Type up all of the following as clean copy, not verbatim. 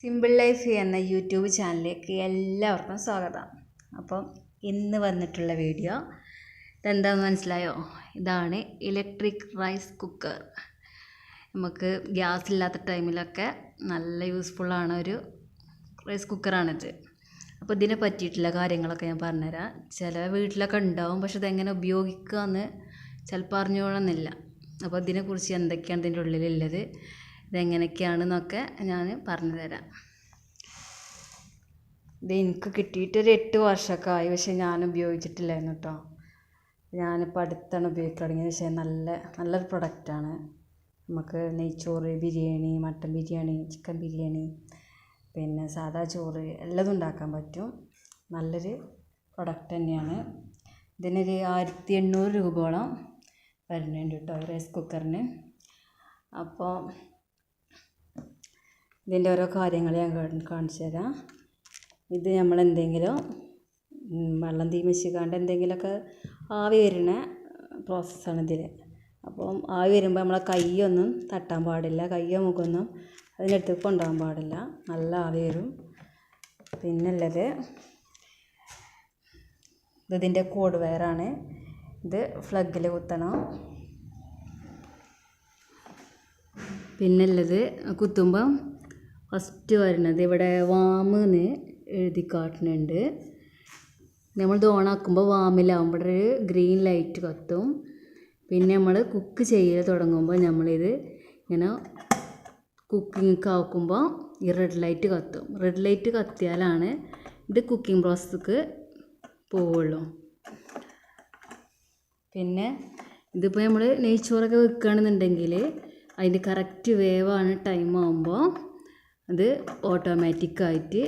Simple life എന്ന YouTube ചാനലിലേക്ക് എല്ലാവർക്കും സ്വാഗതം. അപ്പം ഇന്ന് വന്നിട്ടുള്ള വീഡിയോ ഇതെന്താണെന്ന് മനസ്സിലായോ? ഇതാണ് ഇലക്ട്രിക് റൈസ് കുക്കർ. നമുക്ക് ഗ്യാസ് ഇല്ലാത്ത ടൈമിലൊക്കെ നല്ല യൂസ്ഫുള്ളാണ് ഒരു റൈസ് കുക്കറാണിത്. അപ്പോൾ ഇതിനെ പറ്റിയിട്ടുള്ള കാര്യങ്ങളൊക്കെ ഞാൻ പറഞ്ഞുതരാം. ചില വീട്ടിലൊക്കെ ഉണ്ടാവും, പക്ഷെ ഇതെങ്ങനെ ഉപയോഗിക്കുക എന്ന് ചിലപ്പോൾ അറിഞ്ഞോളന്നില്ല. അപ്പോൾ ഇതിനെക്കുറിച്ച് എന്തൊക്കെയാണ് ഇതിൻ്റെ ഉള്ളിലുള്ളത്, ഇതെങ്ങനെയൊക്കെയാണെന്നൊക്കെ ഞാൻ പറഞ്ഞു തരാം. ഇത് എനിക്ക് കിട്ടിയിട്ടൊരു 8 വർഷമൊക്കെ ആയി, പക്ഷേ ഞാൻ ഉപയോഗിച്ചിട്ടില്ലായിരുന്നു കേട്ടോ. ഞാനിപ്പോൾ അടുത്താണ് ഉപയോഗിക്കാൻ തുടങ്ങിയത്. പക്ഷേ നല്ലൊരു പ്രൊഡക്റ്റാണ്. നമുക്ക് നെയ്ച്ചോറ്, ബിരിയാണി, മട്ടൻ ബിരിയാണി, ചിക്കൻ ബിരിയാണി, പിന്നെ സാദാ ചോറ് എല്ലതും ഉണ്ടാക്കാൻ പറ്റും. നല്ലൊരു പ്രൊഡക്റ്റ് തന്നെയാണ്. ഇതിനൊരു 1800 രൂപയോളം വരുന്നുണ്ട് കേട്ടോ റൈസ് കുക്കറിന്. അപ്പോൾ ഇതിൻ്റെ ഓരോ കാര്യങ്ങൾ ഞാൻ കാണിച്ചു തരാം. ഇത് നമ്മളെന്തെങ്കിലും വെള്ളം തീമിച്ചിക്കാണ്ട് എന്തെങ്കിലുമൊക്കെ ആവി വരുന്ന പ്രോസസ്സാണ് ഇതിൽ. അപ്പം ആവി വരുമ്പോൾ നമ്മളെ കൈയൊന്നും തട്ടാൻ പാടില്ല, കയ്യോ മുഖമൊന്നും അതിനടുത്ത് കൊണ്ടുപോകാൻ പാടില്ല. നല്ല ആവി വരും. പിന്നുള്ളത് ഇതിൻ്റെ കോഡ് വയറാണ്. ഇത് ഫ്ലഗിൽ കുത്തണം. പിന്നുള്ളത് കുത്തുമ്പം ഫസ്റ്റ് വരുന്നത് ഇവിടെ വാമെന്ന് എഴുതി കാട്ടുന്നുണ്ട്. നമ്മളിത് ഓണാക്കുമ്പോൾ വാമിലാവും ഇവിടെ ഒരു ഗ്രീൻ ലൈറ്റ് കത്തും. പിന്നെ നമ്മൾ കുക്ക് ചെയ്ത് തുടങ്ങുമ്പോൾ നമ്മളിത് ഇങ്ങനെ കുക്കിംഗ് ആക്കുമ്പോൾ ഈ റെഡ് ലൈറ്റ് കത്തും. റെഡ് ലൈറ്റ് കത്തിയാലാണ് ഇത് കുക്കിംഗ് പ്രോസസ്ക്ക് പോവുള്ളൂ. പിന്നെ ഇതിപ്പോൾ നമ്മൾ നെയ്ച്ചോറൊക്കെ വെക്കുകയാണെന്നുണ്ടെങ്കിൽ അതിൻ്റെ കറക്റ്റ് വേവാണ് ടൈം ആകുമ്പോൾ അത് ഓട്ടോമാറ്റിക്കായിട്ട്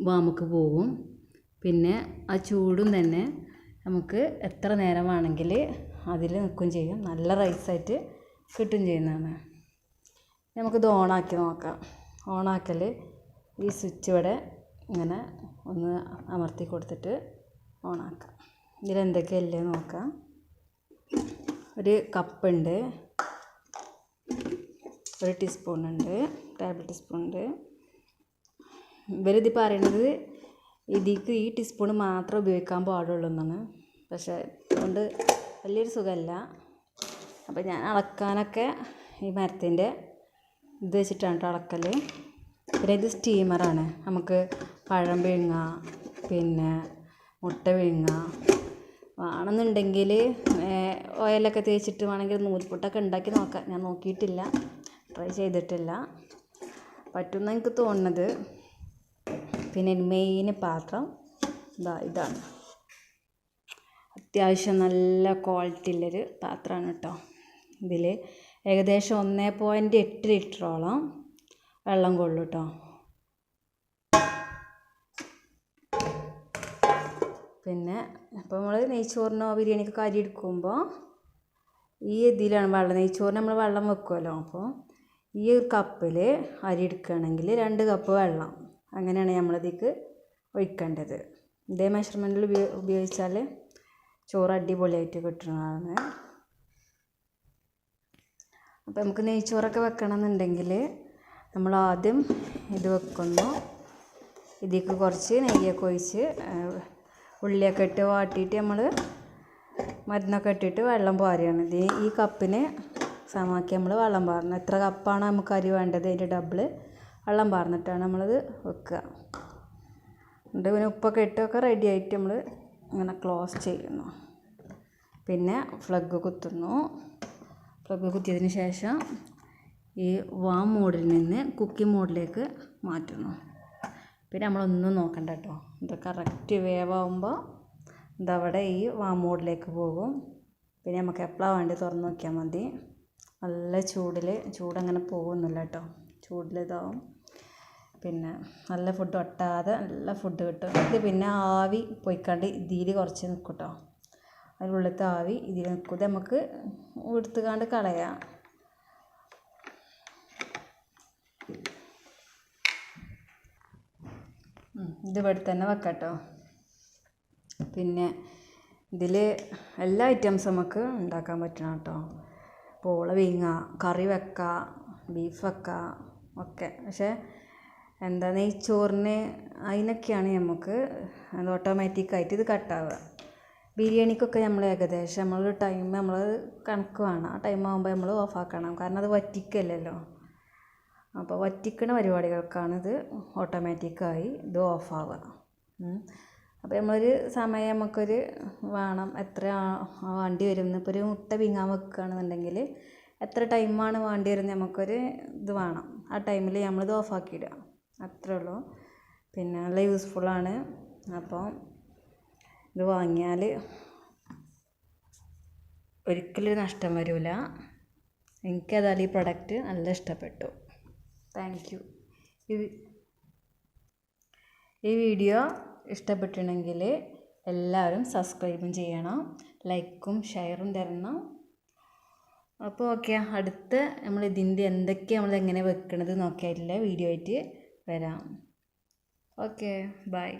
വാമുക്ക് പോകും. പിന്നെ ആ ചൂടും തന്നെ നമുക്ക് എത്ര നേരം വേണമെങ്കിൽ അതിൽ നിൽക്കുകയും ചെയ്യും. നല്ല റൈസായിട്ട് കിട്ടുകയും ചെയ്യുന്നതാണ്. നമുക്കിത് ഓണാക്കി നോക്കാം. ഓണാക്കൽ ഈ സ്വിച്ച് ഇവിടെ ഇങ്ങനെ ഒന്ന് അമർത്തി കൊടുത്തിട്ട് ഓണാക്കാം. ഇതിലെന്തൊക്കെയല്ലേ നോക്കാം. ഒരു കപ്പുണ്ട്, ഒരു ടീസ്പൂണുണ്ട്, ടേബിൾ ടീസ്പൂണുണ്ട്. ഇവരിത് പറയണത് ഇതിക്ക് ഈ ടീസ്പൂൺ മാത്രം ഉപയോഗിക്കാൻ പാടുള്ളൂ എന്നാണ്. പക്ഷേ അതുകൊണ്ട് വലിയൊരു സുഖമല്ല. അപ്പോൾ ഞാൻ അളക്കാനൊക്കെ ഈ മരത്തിൻ്റെ ഇത് വെച്ചിട്ടാണ് അളക്കൽ. പിന്നെ ഇത് സ്റ്റീമറാണ്. നമുക്ക് പഴം പിഴുങ്ങാം, പിന്നെ മുട്ട പിഴുങ്ങാം. വേണമെന്നുണ്ടെങ്കിൽ ഓയിലൊക്കെ തേച്ചിട്ട് വേണമെങ്കിൽ നൂൽപുട്ടൊക്കെ ഉണ്ടാക്കി നോക്കാം. ഞാൻ നോക്കിയിട്ടില്ല, ട്രൈ ചെയ്തിട്ടില്ല. പറ്റുമെന്ന് എനിക്ക് തോന്നുന്നത്. പിന്നെ മെയിൻ പാത്രം ഇതാണ്. അത്യാവശ്യം നല്ല ക്വാളിറ്റി ഉള്ളൊരു പാത്രമാണ് കേട്ടോ. ഇതിൽ ഏകദേശം 1.8 ലിറ്ററോളം വെള്ളം കൊള്ളും കേട്ടോ. പിന്നെ ഇപ്പോൾ നമ്മൾ നെയ്ച്ചോറിനോ ബിരിയാണിക്കൊക്കെ അരി എടുക്കുമ്പോൾ ഈ ഇതിലാണ് വെള്ളം. നെയ്ച്ചോറിന് നമ്മൾ വെള്ളം വെക്കുമല്ലോ. അപ്പോൾ ഈ ഒരു കപ്പിൽ അരി എടുക്കുകയാണെങ്കിൽ 2 കപ്പ് വെള്ളം അങ്ങനെയാണ് നമ്മളിതിക്ക് ഒഴിക്കേണ്ടത്. ഇതേ മെഷർമെൻറ്റിൽ ഉപയോഗിച്ചാൽ ചോറ് അടിപൊളിയായിട്ട് കിട്ടുന്നതാണ്. അപ്പോൾ നമുക്ക് നെയ്ച്ചോറൊക്കെ വെക്കണമെന്നുണ്ടെങ്കിൽ നമ്മൾ ആദ്യം ഇത് വെക്കുന്നു. ഇതിലേക്ക് കുറച്ച് നെയ്യൊക്കെ ഒഴിച്ച് ഉള്ളിയൊക്കെ ഇട്ട് വാട്ടിയിട്ട് നമ്മൾ മരുന്നൊക്കെ ഇട്ടിട്ട് വെള്ളം പാരുകയാണ്. ഈ കപ്പിന് സമമാക്കി നമ്മൾ വെള്ളം പാർന്ന് എത്ര കപ്പാണ് നമുക്ക് അരി വേണ്ടത് അതിൻ്റെ ഡബിൾ വെള്ളം പാർന്നിട്ടാണ് നമ്മളത് വെക്കുക. എന്നിട്ട് പിന്നെ ഉപ്പൊക്കെ ഇട്ടൊക്കെ റെഡി ആയിട്ട് നമ്മൾ ഇങ്ങനെ ക്ലോസ് ചെയ്യുന്നു. പിന്നെ ഫ്ലഗ് കുത്തുന്നു. ഫ്ലഗ് കുത്തിയതിന് ശേഷം ഈ വാം മോഡിൽ നിന്ന് കുക്കിംഗ് മോഡിലേക്ക് മാറ്റുന്നു. പിന്നെ നമ്മളൊന്നും നോക്കണ്ട കേട്ടോ. ഇത് കറക്റ്റ് വേവാകുമ്പോൾ ഇതവിടെ ഈ വാം മോഡിലേക്ക് പോകും. പിന്നെ നമുക്ക് എപ്പോഴാണ് വേണ്ടത് തുറന്ന് നോക്കിയാൽ മതി. നല്ല ചൂടങ്ങനെ പോകുന്നില്ല കേട്ടോ. ചൂടിലിതാവും. പിന്നെ നല്ല ഫുഡ് ഒട്ടാതെ നല്ല ഫുഡ് കിട്ടും. ഇത് പിന്നെ ആവി പോയിക്കാണ്ട് ഇതിൽ കുറച്ച് നിൽക്കും കേട്ടോ. അതിനുള്ളിലത്തെ ആവി ഇതിൽ നിൽക്കും. ഇത് നമുക്ക് എടുത്തുകാണ്ട് കളയാം. ഇതിവിടെ തന്നെ വെക്കാം കേട്ടോ. പിന്നെ ഇതിൽ എല്ലാ ഐറ്റംസും നമുക്ക് ഉണ്ടാക്കാൻ പറ്റണം കേട്ടോ. പോള വീങ്ങ, കറി വെക്കാം, ബീഫ് വെക്കാം ഒക്കെ. പക്ഷേ എന്താ നെയ്ച്ചോറിന് അതിനൊക്കെയാണ് നമുക്ക് അത് ഓട്ടോമാറ്റിക്കായിട്ട് ഇത് കട്ടാവുക. ബിരിയാണിക്കൊക്കെ നമ്മൾ ഏകദേശം നമ്മളൊരു ടൈം നമ്മൾ കണക്ക് വേണം. ആ ടൈം ആകുമ്പോൾ നമ്മൾ ഓഫാക്കണം. കാരണം അത് വറ്റിക്കല്ലല്ലോ. അപ്പോൾ വറ്റിക്കണ പരിപാടികൾക്കാണിത് ഓട്ടോമാറ്റിക്കായി ഇത് ഓഫാവുക. അപ്പോൾ നമ്മളൊരു സമയം നമുക്കൊരു വേണം, എത്ര വേണ്ടി വരും. ഇപ്പോൾ ഒരു മുട്ട പിങ്ങാൻ വെക്കുകയാണെന്നുണ്ടെങ്കിൽ എത്ര ടൈമാണ് വേണ്ടി വരുന്നത് നമുക്കൊരു ഇത് വേണം. ആ ടൈമിൽ നമ്മളിത് ഓഫാക്കിയിടുക, അത്രേ ഉള്ളൂ. പിന്നെ നല്ല യൂസ്ഫുള്ളാണ്. അപ്പോൾ ഇത് വാങ്ങിയാൽ ഒരിക്കലും നഷ്ടം വരില്ല. എനിക്കതായാലും ഈ പ്രൊഡക്റ്റ് നല്ല ഇഷ്ടപ്പെട്ടു. Thank you. ഈ വീഡിയോ ഇഷ്ടപ്പെട്ടിട്ടുണ്ടെങ്കിൽ എല്ലാവരും സബ്സ്ക്രൈബും ചെയ്യണം, ലൈക്കും ഷെയറും തരണം. അപ്പോൾ ഓക്കെ, അടുത്ത നമ്മൾ ഇതിൻ്റെ എന്തൊക്കെയാണ് നമ്മൾ എങ്ങനെ വെക്കണത് നോക്കിയായിട്ടുള്ള വീഡിയോ ആയിട്ട് വരാം. Okay, by.